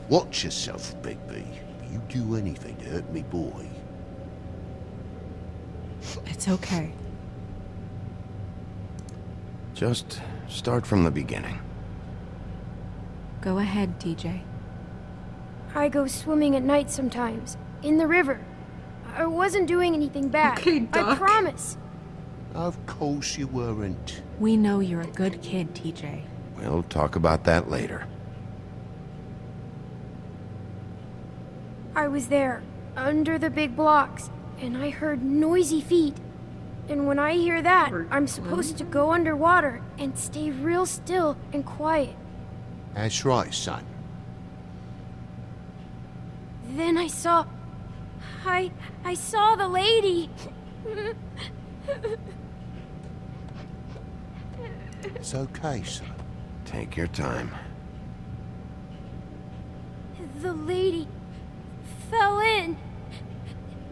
Watch yourself, Bigby. You do anything to hurt me boy. It's okay. Just start from the beginning. Go ahead, TJ. I go swimming at night sometimes, in the river. I wasn't doing anything bad. Okay, Doc. I promise. Of course you weren't. We know you're a good kid, TJ. We'll talk about that later. I was there, under the big blocks, and I heard noisy feet. And when I hear that, I'm supposed to go underwater and stay real still and quiet. That's right, son. Then I saw the lady. It's okay, son. Take your time. The lady fell in.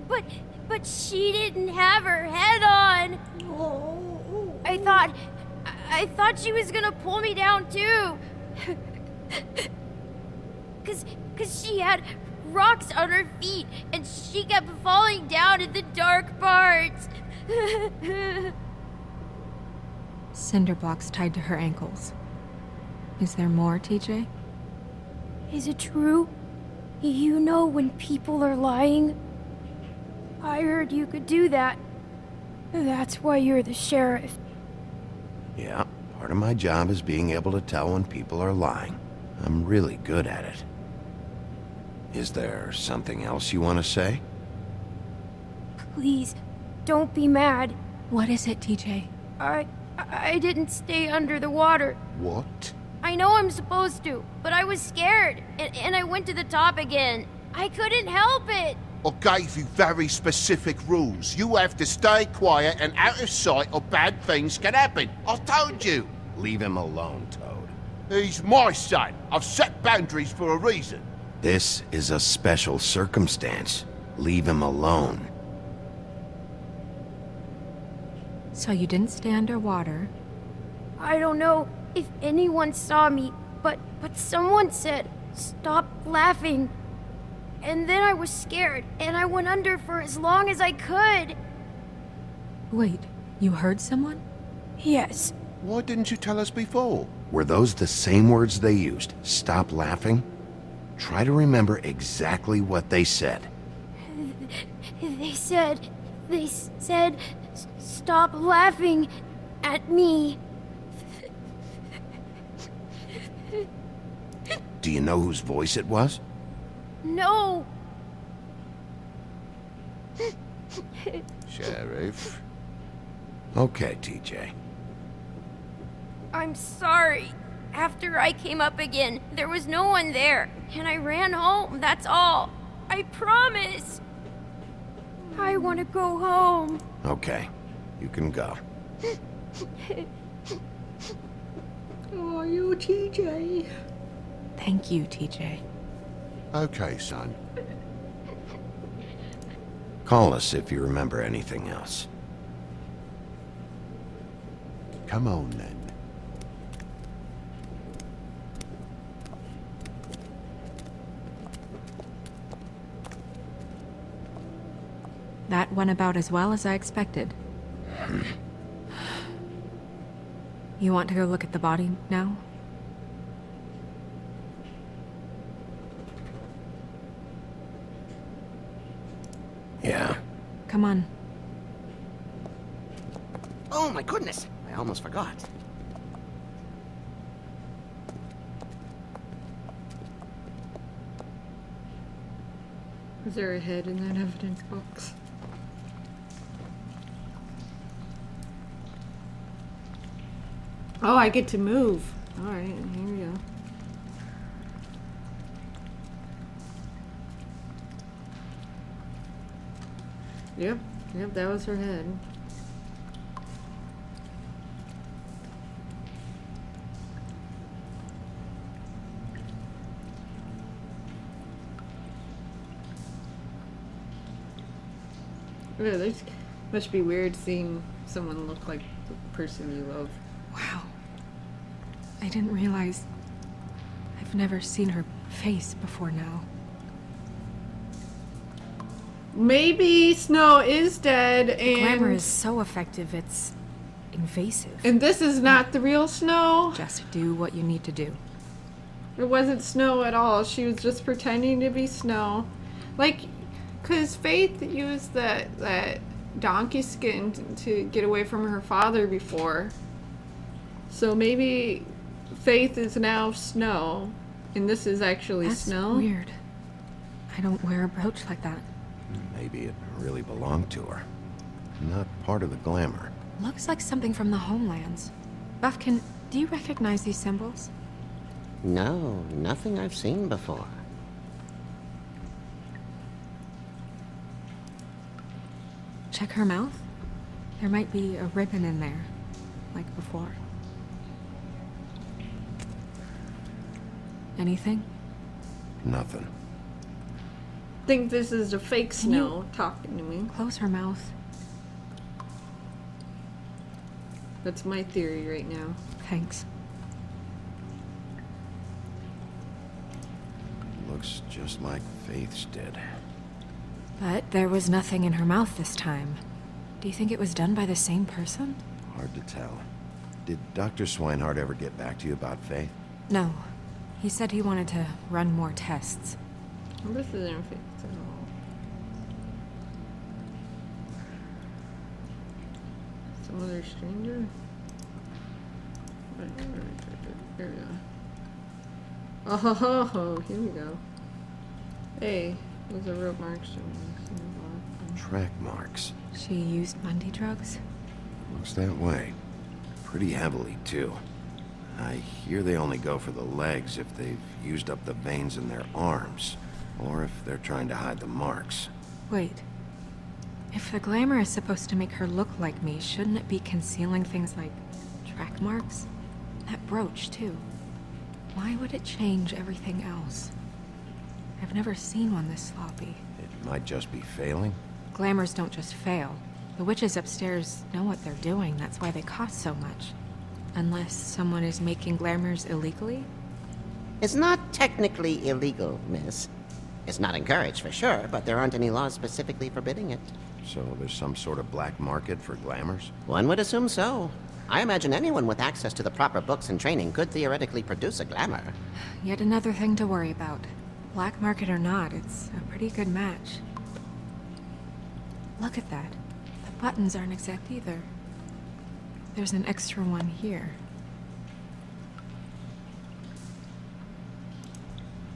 But she didn't have her head on. Oh. I thought she was gonna pull me down too. Cause she had rocks on her feet and she kept falling down in the dark parts. Cinder blocks tied to her ankles. Is there more, TJ? Is it true? You know when people are lying? I heard you could do that. That's why you're the sheriff. Yeah, part of my job is being able to tell when people are lying. I'm really good at it. Is there something else you want to say? Please, don't be mad. What is it, TJ? I didn't stay under the water. What? I know I'm supposed to, but I was scared, and I went to the top again. I couldn't help it. I gave you very specific rules. You have to stay quiet and out of sight or bad things can happen. I told you. Leave him alone, Toad. He's my son. I've set boundaries for a reason. This is a special circumstance. Leave him alone. So you didn't stay underwater? I don't know if anyone saw me, but someone said, "Stop laughing." And then I was scared, and I went under for as long as I could. Wait, you heard someone? Yes. Why didn't you tell us before? Were those the same words they used? Stop laughing? Try to remember exactly what they said. They said, "Stop laughing at me." Do you know whose voice it was? No. Sheriff. Okay, TJ. I'm sorry. After I came up again, there was no one there, and I ran home, that's all. I promise. I want to go home. Okay, you can go. Oh, you TJ. Thank you, TJ. Okay, son. Call us if you remember anything else. Come on, then. That went about as well as I expected. You want to go look at the body now? Yeah. Come on. Oh my goodness, I almost forgot. Is there a head in that evidence box? Oh, I get to move. Alright, here we go. Yep, that was her head. Yeah, this must be weird seeing someone look like the person you love. Wow. I didn't realize... I've never seen her face before now. Maybe Snow is dead and... Glamour is so effective, it's invasive. And this is not the real Snow? Just do what you need to do. It wasn't Snow at all. She was just pretending to be Snow. Like, because Faith used that donkey skin to get away from her father before. So maybe Faith is now Snow, and this is actually That's Snow. Weird. I don't wear a brooch like that. Maybe it really belonged to her. Not part of the glamour. Looks like something from the homelands. Buffkin, do you recognize these symbols? No, nothing I've seen before. Check her mouth. There might be a ribbon in there, like before. Anything? Nothing. Think this is the fake Snow talking to me. Close her mouth. That's my theory right now. Thanks. Looks just like Faith's did. But there was nothing in her mouth this time. Do you think it was done by the same person? Hard to tell. Did Dr. Swinehart ever get back to you about Faith? No. He said he wanted to run more tests. Well, this isn't fake at all. Some other stranger? Right, here we go. Oh, ho, ho, ho. Here we go. Hey, those are rope marks. Track marks. She used Mundy drugs? Looks that way. Pretty heavily, too. I hear they only go for the legs if they've used up the veins in their arms, or if they're trying to hide the marks. Wait. If the glamour is supposed to make her look like me, shouldn't it be concealing things like track marks? That brooch, too. Why would it change everything else? I've never seen one this sloppy. It might just be failing. Glamours don't just fail. The witches upstairs know what they're doing, that's why they cost so much. Unless someone is making glamours illegally? It's not technically illegal, miss. It's not encouraged for sure, but there aren't any laws specifically forbidding it. So there's some sort of black market for glamours? One would assume so. I imagine anyone with access to the proper books and training could theoretically produce a glamour. Yet another thing to worry about. Black market or not, it's a pretty good match. Look at that. The buttons aren't exact either. There's an extra one here.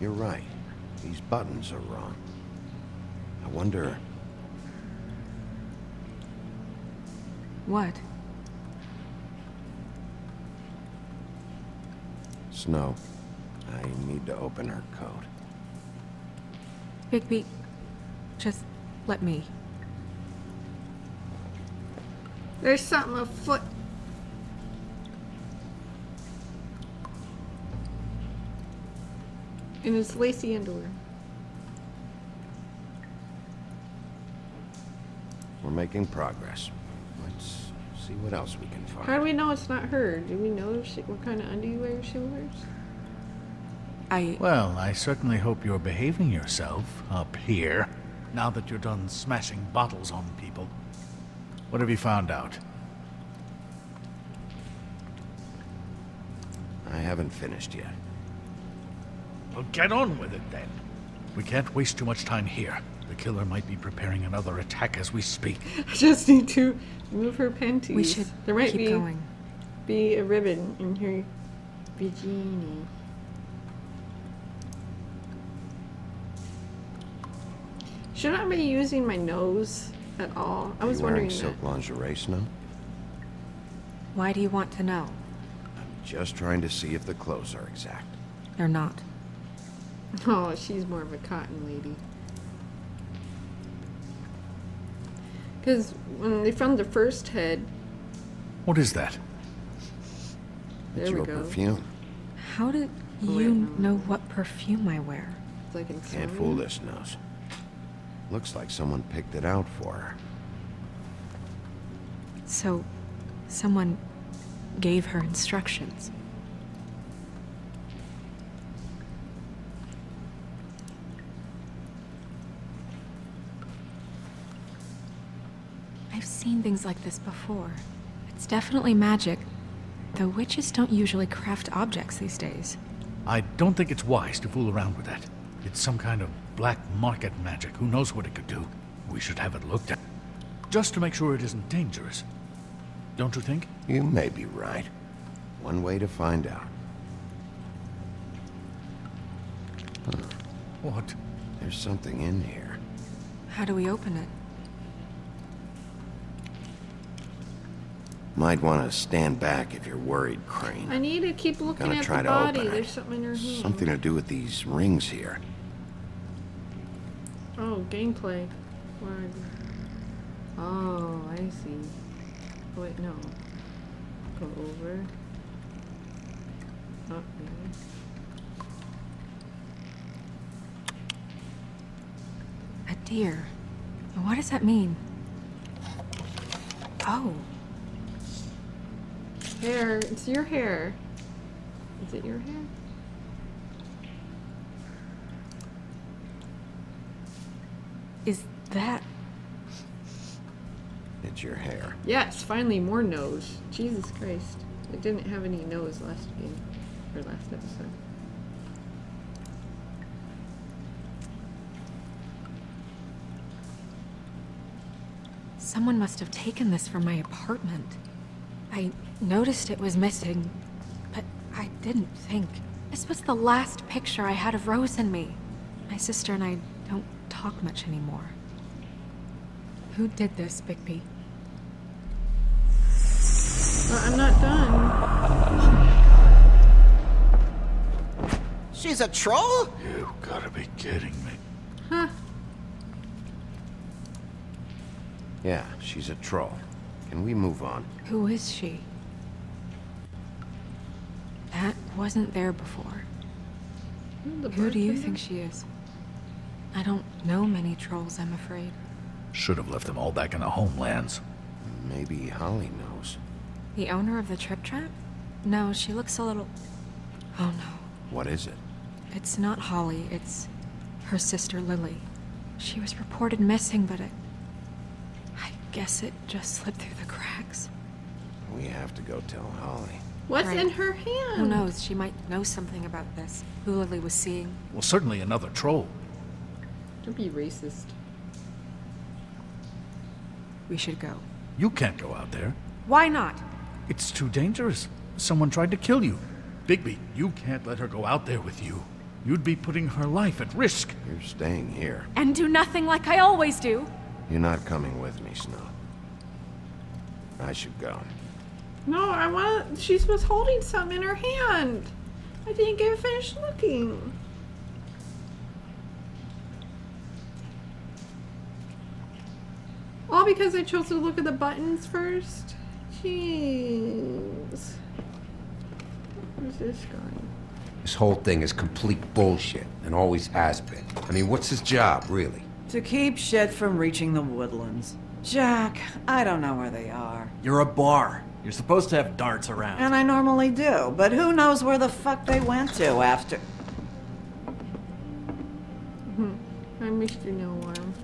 You're right. These buttons are wrong. I wonder... What? Snow, I need to open her coat. Bigby, just let me. There's something afoot. And it's lacy underwear. We're making progress. Let's see what else we can find. How do we know it's not her? Do we know what kind of underwear she wears? Well, I certainly hope you're behaving yourself up here, now that you're done smashing bottles on people. What have you found out? I haven't finished yet. Well, get on with it then. We can't waste too much time here. The killer might be preparing another attack as we speak. I just need to move her panties. We should there might keep going. Be a ribbon in her bikini. Should I be using my nose at all? I was wondering wearing silk lingerie, Snow? Why do you want to know? I'm just trying to see if the clothes are exact. They're not. Oh, she's more of a cotton lady. Because when they found the first head... What is that? There It's we your go. perfume. How did you know what perfume I wear? It's like in Can't summer. fool this nose. Looks like someone picked it out for her. So, someone gave her instructions. seen things like this before. It's definitely magic, though witches don't usually craft objects these days. I don't think it's wise to fool around with that. It's some kind of black market magic. Who knows what it could do? We should have it looked at, just to make sure it isn't dangerous. Don't you think? You may be right. One way to find out. What? There's something in here. How do we open it? Might want to stand back if you're worried, Crane. I need to keep looking Gonna at try the to body. open it. There's something in her hand. Something to do with these rings here. Oh, gameplay. Where are you? Oh, I see. Wait, no. Go over. Not really. A deer. What does that mean? Oh, Hair. It's your hair. Is it your hair? is that... It's your hair. Yes, finally more nose. Jesus Christ. It didn't have any nose last game. Or last episode. Someone must have taken this from my apartment. I noticed it was missing, but I didn't think. This was the last picture I had of Rose and me. My sister and I don't talk much anymore. Who did this, Bigby? I'm not done. She's a troll? You gotta be kidding me. Huh. Yeah, she's a troll. Can we move on? Who is she? That wasn't there before. Who do you think she is? I don't know many trolls, I'm afraid. Should have left them all back in the homelands. Maybe Holly knows. The owner of the Trip Trap? No, she looks a little... Oh no. What is it? It's not Holly, it's her sister Lily. She was reported missing, but I guess it just slipped through the cracks. We have to go tell Holly. What's Right. in her hand? Who knows? She might know something about this. Who Lily was seeing. Well, certainly another troll. Don't be racist. We should go. You can't go out there. Why not? It's too dangerous. Someone tried to kill you. Bigby, you can't let her go out there with you. You'd be putting her life at risk. You're staying here. And do nothing like I always do. You're not coming with me, Snow. I should go. No, I want. She was holding something in her hand. I didn't get finished looking. All because I chose to look at the buttons first? Jeez. Where's this going? This whole thing is complete bullshit, and always has been. I mean, what's his job, really? To keep shit from reaching the woodlands. Jack, I don't know where they are. You're a bar. You're supposed to have darts around. And I normally do, but who knows where the fuck they went to after... I missed you no one.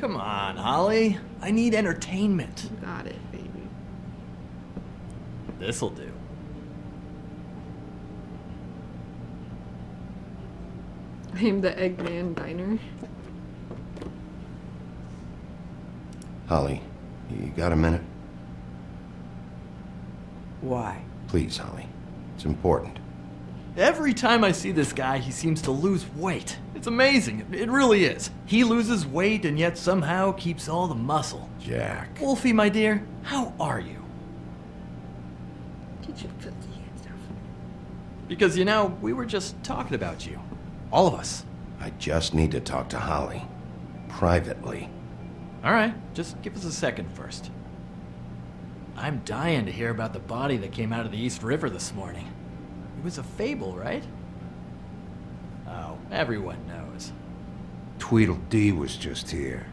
Come on, Holly. I need entertainment. Got it, baby. This'll do. I'm the Eggman Diner. Holly, you got a minute? Why? Please, Holly. It's important. Every time I see this guy, he seems to lose weight. It's amazing. It really is. He loses weight and yet somehow keeps all the muscle. Jack. Wolfie, my dear, how are you? Get your filthy hands off. Because, you know, we were just talking about you. All of us. I just need to talk to Holly. Privately. All right, just give us a second first. I'm dying to hear about the body that came out of the East River this morning. It was a fable, right? Oh, everyone knows. Tweedledee was just here.